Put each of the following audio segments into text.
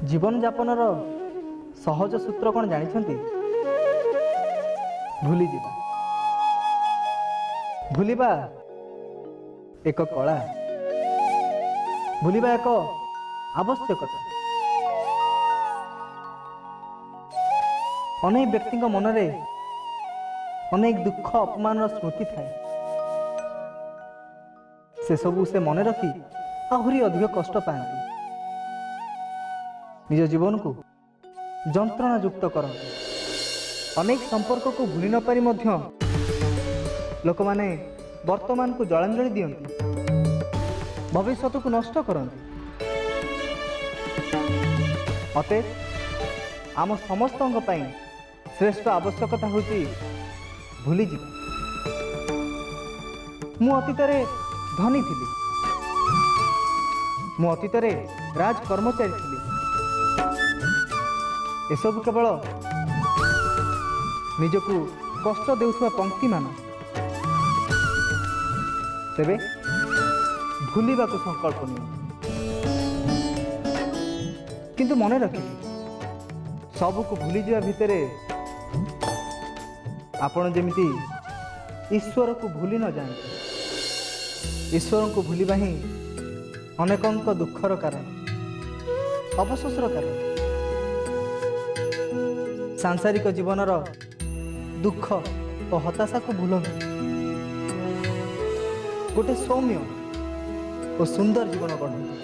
जीवन यापन सहज सूत्र कौन जानते? भूली जीवा। भूलिबा एक कला, भूलिबा एक आवश्यकता। अनेक व्यक्ति मन रे अनेक दुख अपमान स्मृति थाए। से सबू से मन रखी आहरी अधिक कष्ट पाती, निज जीवन को जंत्रणा युक्त करते। अनेक संपर्क को भूली न पारी मध्य लोक माने वर्तमान को जलांजलि दियंती, भविष्य को नष्ट करती। अतएव आम समस्त श्रेष्ठ आवश्यकता होची भूली जीवा। मु अतीत धनी थिली, मु अतीत राज कर्मचारी थिली। एसबू केवल निजकु कष्ट देउथुवा पंक्ति मान। तेबे भूलिबा को संकल्प नियंतु, किंतु मन रखि सबू को भूली जावा भितरे आपण जेमिति ईश्वर को भूली न जाए। ईश्वर को भूलिबा ही अनेकंक दुखर कारण, अवशोषर कारण। सांसारिक जीवनर दुख और हताशा को भूलंतु, गोटे सौम्य और सुंदर जीवन गढ़ंतु।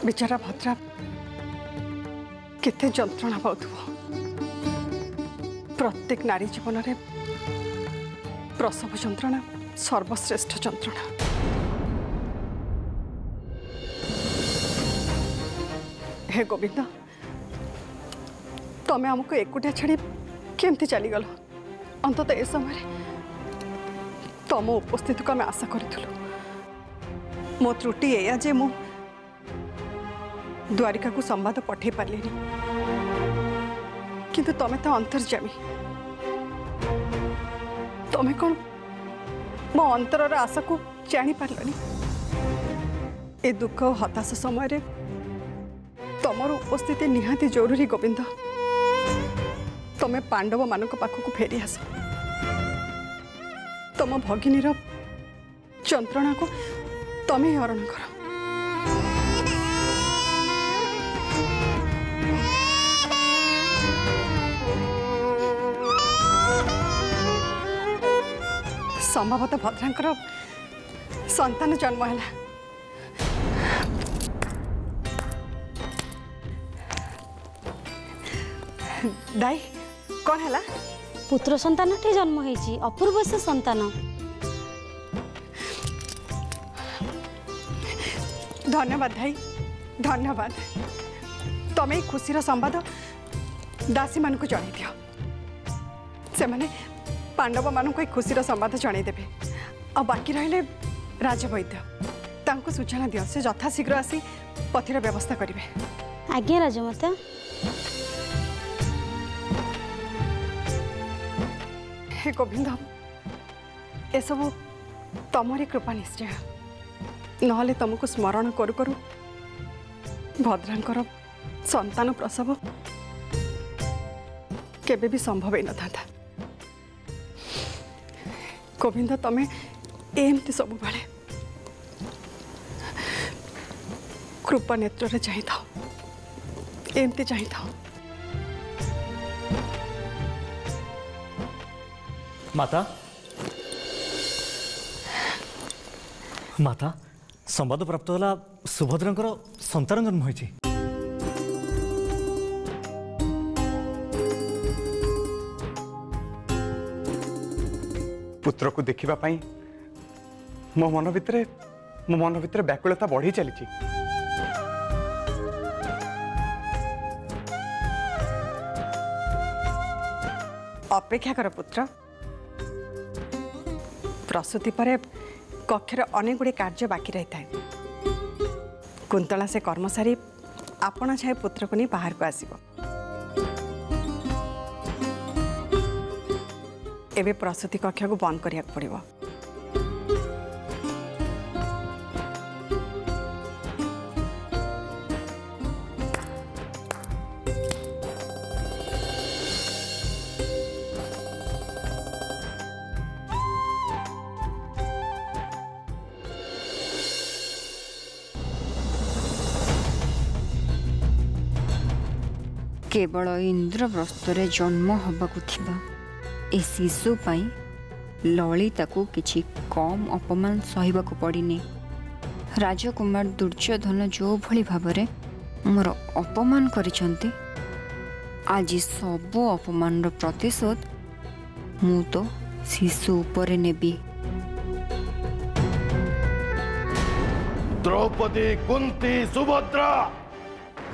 बेचारा भद्रा केते जंत्रणा पाउथुव। प्रत्येक नारी जीवन में प्रसव जंत्रणा सर्वश्रेष्ठ जंत्रणा। हे गोविंद, तमें आमको एकुटिया छाड़ी केमती चलीगल? अंतत ए समय तम उपस्थिति को आम आशा करूँ। मो त्रुटि एया जे मु द्वारिका को संवाद पठे पारे, किंतु तमें तो अंतर्जामी। तमें कौन मो अंतरर आशा को जानी पारलनी? ए दुख और हताश समय रे तमर उपस्थिति निहाती जरूरी। गोविंद, तमें पांडव मान पाखक फेरी आस। तम भगिनीर जंत्रणा को तमें हरण कर। संभवतः भद्रांकर संतान जन्म है। दाई कौन है? पुत्र संतान जन्म होइछि, अपूर्व से संतान। धन्यवाद दाई, धन्यवाद। तमें खुशीर संवाद दासी मान को जन दियो। से माने पांडव मान को खुशीर संवाद जनईदेवे। आ बाकी रहिले राजवैद्य, तांको सूचना दियो, से यथाशीघ्र आसी पथिर व्यवस्था करेंगे। आज्ञा राजमाता। हे गोविंद, ए सब तमरी कृपा निश्चय। नहले तुमको स्मरण करू करू भद्रांकर संतान प्रसव केबे भी संभव न था। गोविंद, तमें एमती सब बेले कृपा नेत्र चाही था, एमती चाही था। माता, माता संवाद प्राप्त होला सुभद्रांकर संतान जन्म होइछि। पुत्र को देखिबा पाई मो मन भितर व्याकुलता बढ़ी चली। अपेक्षा कर पुत्र, प्रसूति पर कक्षर अनेक गुड़े कार्य बाकी रही था। कुंतला से कर्म सारी आपण छाए पुत्र को नहीं बाहर को आसीबो। एबे प्रसूति कक्षा को बंद करिया पड़िबो। केवल इंद्रप्रस्थरे जन्म हबाकु थिबा ए शिशु पाई ललिता को किछि कम अपमान सहिबाकु पड़िनी। राजकुमार दुर्योधन जो भली भाबरे मोर अपमान करिसंती, आज सब अपमान प्रतिशोध मु तो शिशु उपरे नेबी। द्रौपदी, कुंती, सुभद्रा,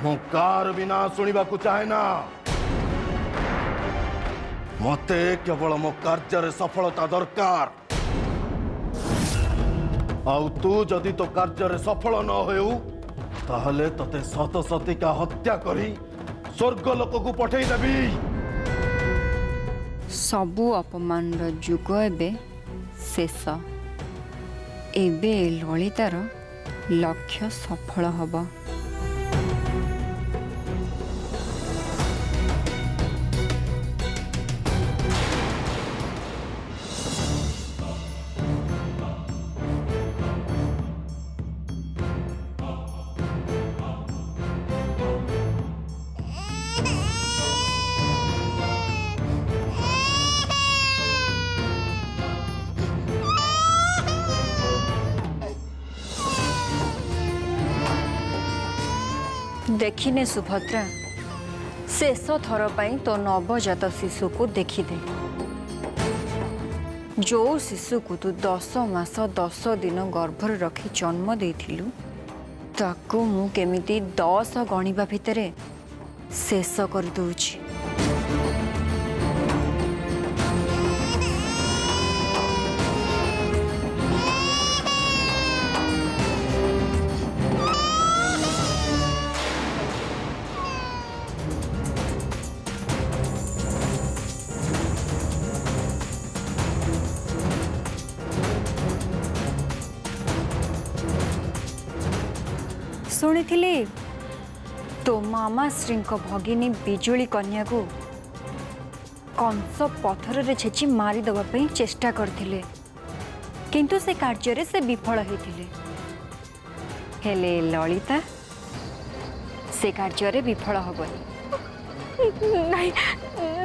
मु कार बिना शुणा चाहे ना। मते केवल मो कार्य सफलता दरकार। आउ तू जदि तो कार्य सफल न हो ताहले तते सत सतिका हत्या करी स्वर्ग लोक को पठेई देबी। सबु अपमान जुग एबे शेष। एबे ललितार लक्ष्य सफल हब। देखिने सुभद्रा, शेष थर पाई तो नवजात शिशु को देखिदे। जो शिशु को तू 10 मास 10 दिन गर्भर रखी जन्म देथिलु ताकू मु केमिति 10 गणिबा भितरे शेष कर दूची। शुणी तो मामा श्री भगिनी बिजुली कन्या को कंस पथर रे छेची मारी दबा पई चेष्टा करथिले, किंतु से कार्य रे से विफल होइथिले। हेले ललिता से कार्य रे विफल हबनी। नहीं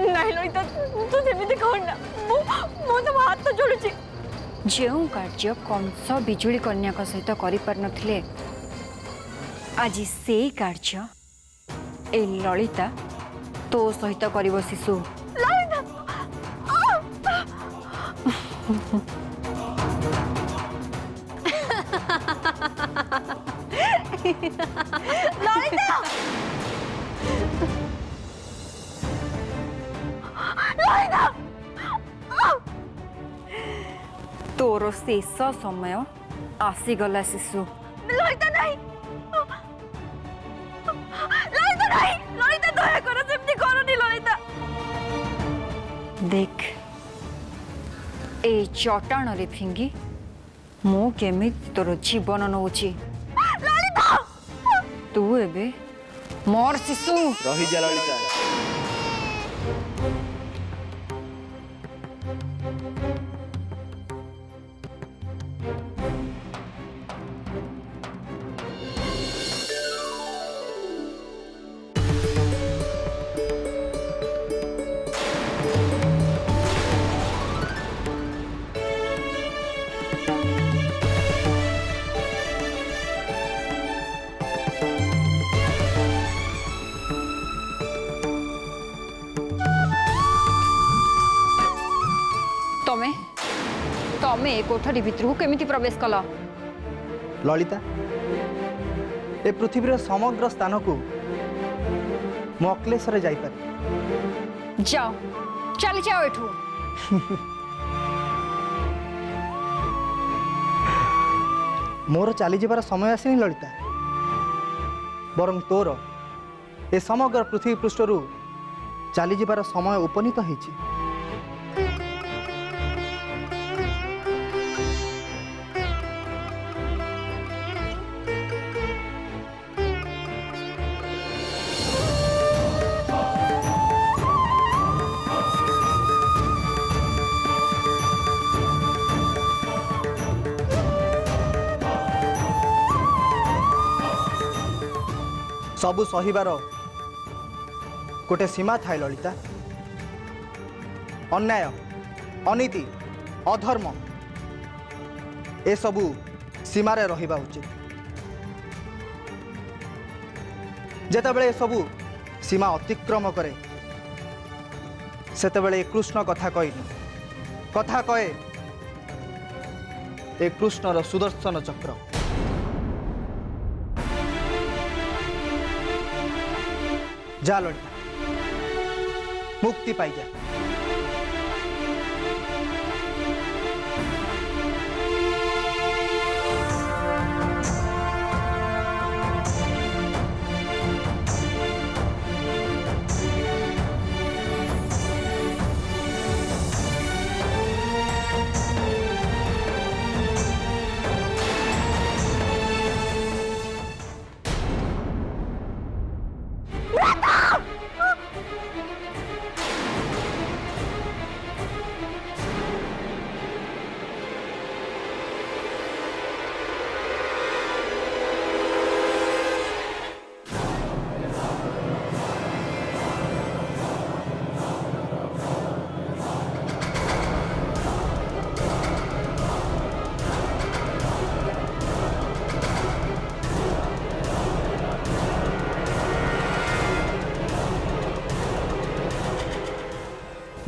नहीं ललिता, तू जेमिति कहना, मो तो हाथ तो जोड़ुची। जेउ कार्य कंस बिजुली कन्या का सहित करि पार नथिले, आज से कार्य ए ललिता तो सहित करिवो शिशु। ललिता ललिता ललिता तोर शेष समय आसीगला शिशु। ललिता नहीं, ललिता नहीं, ललिता दया करो, सेमती करनी ललिता। देख ए चटाण रे फिंगी मु केमिति तोर जीवन नौची। ललिता तू एबे मोर शिशु। रही जा ललिता। तमे तमे ए कोठरी भितर केमिति प्रवेश कल? ललिता, ए पृथ्वीर समग्र स्थान को मु अक्लेशरे जाइपारे। जाओ, चली जाओ एठू। मोर चली जीवार समय आसीनी ललिता, बरं तोर ए समग्र पृथ्वी पृष्ठरू चली जीवार समय उपनीत होइछि। सबु सहिबार गोटे सीमा थाए ललिता। अन्याय, अनीति, अधर्म ए सबु सीमारे रहिबा उचित। जेतेबेले ए सबु सीमा अतिक्रम करे सेतेबेले कृष्ण कथा कहनी, कथा कहे ए कृष्णर सुदर्शन चक्र। जा लड़का, मुक्ति पाई जा।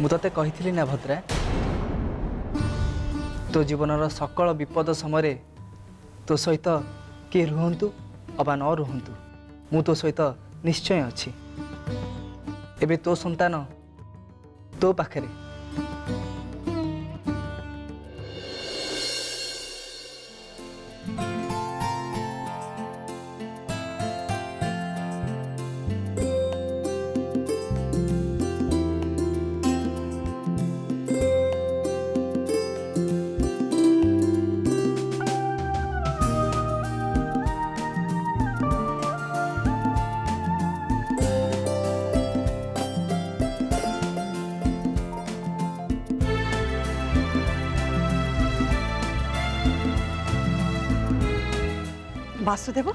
मु ते कही ना भद्रा, तो जीवनर सकल विपद समय तो सहित किए रुहतु अबा न रुहतु मु तो सहित निश्चय अच्छी। एबे तो संतान तो पाखे वासुदेव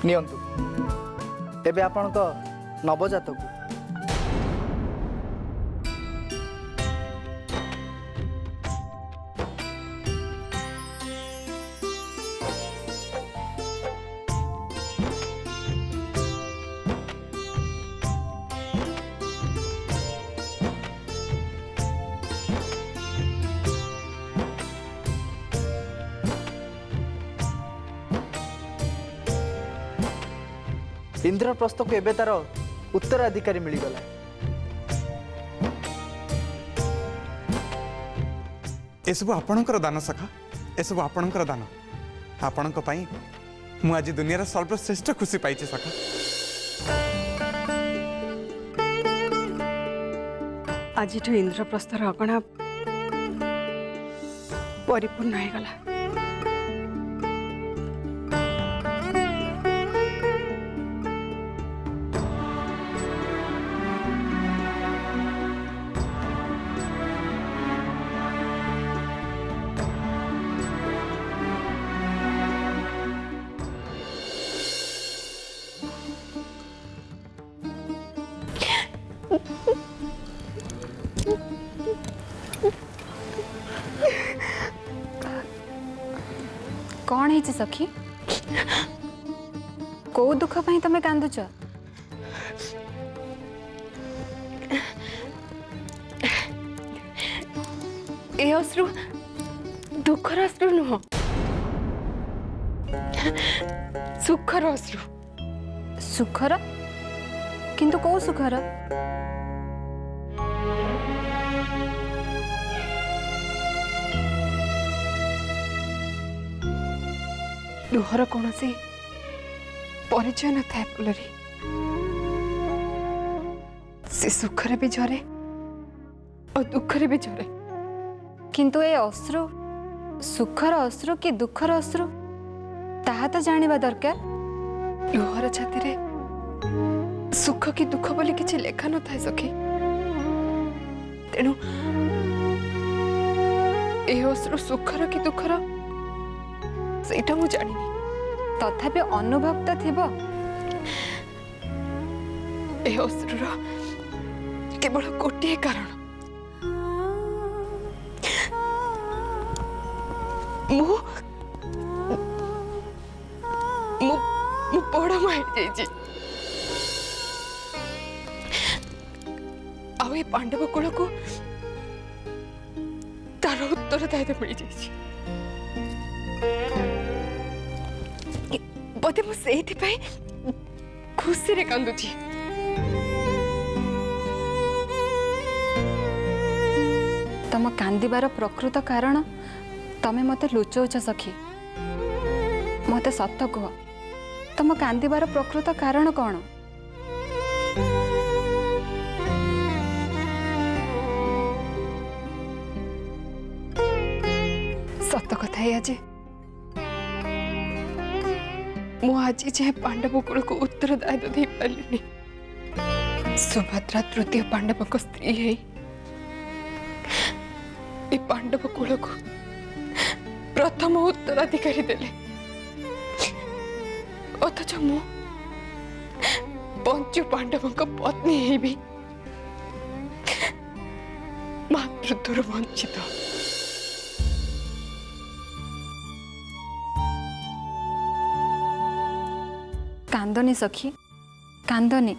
नियंतु एबे आपन नवजात को इंद्रप्रस्थ को एबे तार उत्तराधिकारी मिलगला। एसबू आपणकर दान सखा, एसबू आपणकर दान। आपणक पई मु आज दुनियार सर्वश्रेष्ठ खुशी पाइछि सखा। आज इंद्रप्रस्थर अगणा परिपूर्ण हो गला। कौन है सखी? को दुख पाई तमे कांदुच? ए अश्रु दुखर अश्रु नुह, सुखर अश्रु। सुखर? किंतु को सुखर? ଲୁହର କୌଣସି ପରିଚୟ ନଥାଏ ଫୁଲରୀ। ସେ ସୁଖରେ ବି ଝରେ ଆଉ ଦୁଃଖରେ ବି ଝରେ। କିନ୍ତୁ ଏ ଅଶ୍ରୁ ସୁଖର ଅଶ୍ରୁ କି ଦୁଃଖର ଅଶ୍ରୁ ତାହା ତ ଜାଣିବା ଦରକାର। ଲୁହର ଛାତିରେ ସୁଖ କି ଦୁଃଖ ବୋଲି କିଛି ଲେଖା ନଥାଏ ସଖୀ। ତେଣୁ ଏ ଅଶ୍ରୁ ସୁଖର କି ଦୁଃଖର ସେଇଟା ମୁଁ ଜାଣିନି। ତଥାପି ଅନୁଭବ ତ ଥିବ। ଏ ଅଶ୍ରୁର କେବଳ ଗୋଟିଏ କାରଣ, ମୁଁ ମୁଁ ମୁଁ ବଡ଼ ମା ହେଇଯାଇଛି। ଆଉ ଏ ପାଣ୍ଡବ କୂଳକୁ ତାର ଉତ୍ତରଦାୟିତ୍ୱ ମିଳିଯାଇଛି। ବୋଧେ ମୁଁ ସେଇଥିପାଇଁ ଖୁସିରେ କାନ୍ଦୁଛି। ତମ କାନ୍ଦିବାର ପ୍ରକୃତ କାରଣ ତମେ ମତେ ଲୁଚଉଛ ସଖୀ। ମତେ ସତ କୁହ, ତମ କାନ୍ଦିବାର ପ୍ରକୃତ କାରଣ କ'ଣ? ସତ କଥା ଏଇଆ ଯେ ମୁଁ ଆଜି ଯାଏ ପାଣ୍ଡବ କୂଳକୁ ଉତ୍ତରଦାୟିତ୍ୱ ଦେଇପାରିଲିନି। ସୁଭଦ୍ରା ତୃତୀୟ ପାଣ୍ଡବଙ୍କ ସ୍ତ୍ରୀ ହେଇ ଏ ପାଣ୍ଡବ କୂଳକୁ ପ୍ରଥମ ଉତ୍ତରାଧିକାରୀ ଦେଲେ, ଅଥଚ ମୁଁ ପଞ୍ଚୁ ପାଣ୍ଡବଙ୍କ ପତ୍ନୀ ହେଇବି ମାତୃତ୍ୱରୁ ବଞ୍ଚିତ। କାନ୍ଦନି ସଖୀ, କାନ୍ଦନି।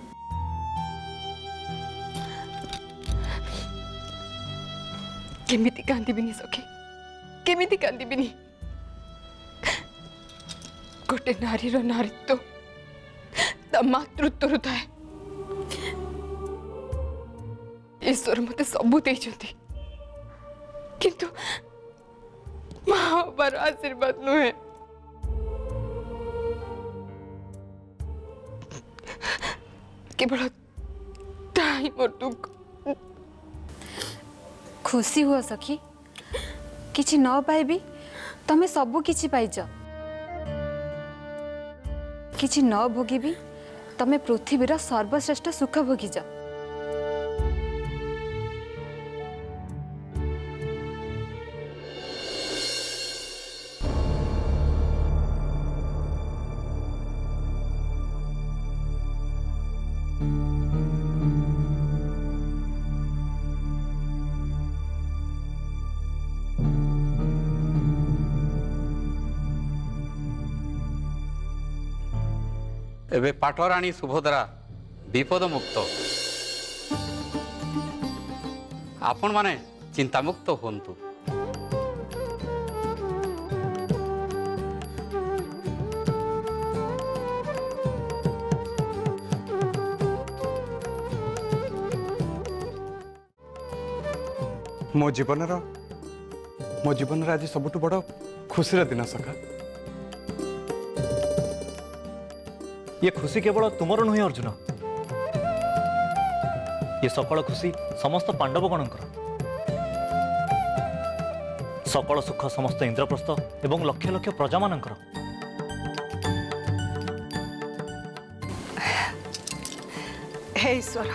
କେମିତି କାନ୍ଦିବିନି ସଖୀ, କେମିତି କାନ୍ଦିବିନି? ଗୋଟେ ନାରୀର ନାରୀତ୍ୱ ତା ମାତୃତ୍ୱରୁ ଥାଏ। ଈଶ୍ୱର ମତେ ସବୁ ଦେଇଛନ୍ତି, କିନ୍ତୁ ମା ହବାର ଆଶୀର୍ବାଦ ନୁହେଁ। କେବଳ ତାହା ହିଁ ମୋର ଦୁଃଖ। ଖୁସି ହୁଅ ସଖୀ, କିଛି ନ ପାଇବି ତମେ ସବୁ କିଛି ପାଇଛ। କିଛି ନ ଭୋଗିବି ତମେ ପୃଥିବୀର ସର୍ବଶ୍ରେଷ୍ଠ ସୁଖ ଭୋଗିଛ। एबे पाटराणी सुभद्रा विपद मुक्त। आपण माने चिंतामुक्त होंतु। मो जीवन आज सबुठ बड़ खुशी दिन सखा। ये खुशी केवल तुमर नुहे अर्जुन, ये सकल खुशी समस्त पांडवगणकर। सकल सुख समस्त इंद्रप्रस्थ एवं लक्ष लक्ष प्रजा मानकर। हे ईश्वर,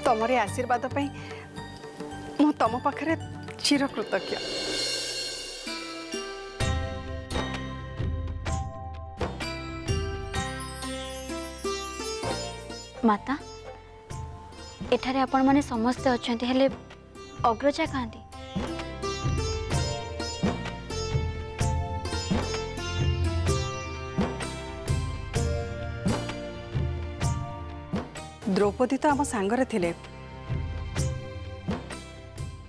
तमरे आशीर्वाद पाई मु तम पाखरे चिरकृतज्ञ। माता एठारे आपण माने समस्ते अछंती, हेले अग्रजा कहांती? द्रौपदी तो आम सांगरे थिले,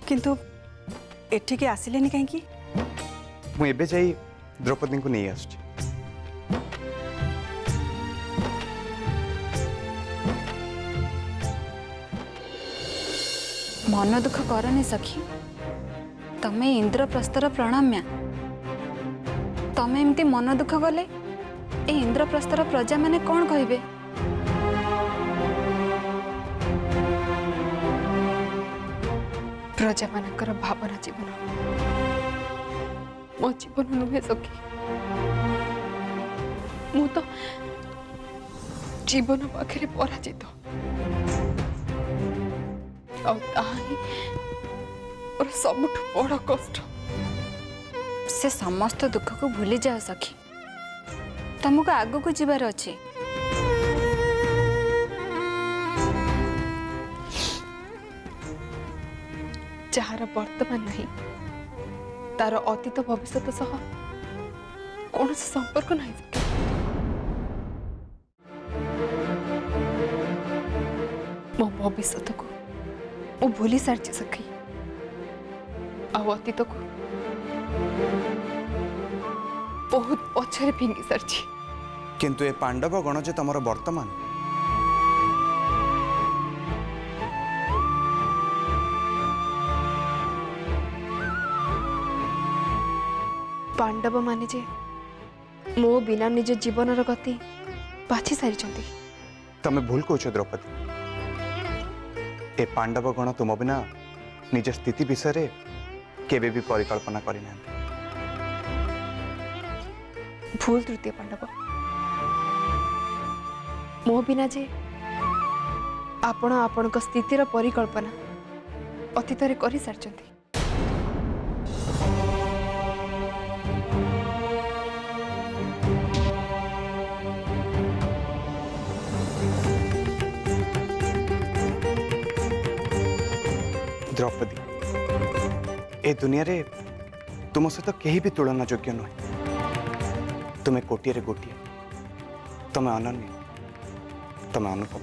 किंतु एठिके आसिलेनी काहेकि? मु एबे जाई द्रौपदी को नहीं आसुची। मन दुख करनी सखी, तमे इंद्रप्रस्थर प्रणाम्या। तमे एमती मन दुख गले ए इंद्रप्रस्थर प्रजा माने कौन कहबे? प्रजा मानकर भावना जीवन मो जीवन नुहे सखी मु तो जीवन पाखे पराजित और सबुठ बड़ कष्ट। से समस्त दुख को भूली जाओ सखी, तुमको आगु को जीवार अच्छे। जार वर्तमान नहीं तार अतीत भविष्य सह कौन संपर्क नहीं। मो भविष्य को मु भूली सारी सखी अतीत को बहुत पछरे फिंगी सारी। किंतु ए पांडव गण जे तमर वर्तमान पांडव माने जे मो बिना निज जीवन गति बाछी सारी। तमे भूल कौच द्रौपदी, ए पांडव गण तुम बिना निज स्थिति विषय केबे भी परिकल्पना करना। भूल तृतीय पांडव मो बिना जे आपण स्थितिर परिकल्पना अतीत कर सारी। द्रौपदी, ए दुनिया रे तुम सहित कहीं भी तुलना योग्य नुहे। तुम्हें कोटिए रे गोटिए, तुम्हें अनन्य, तुम्हें अनुपम।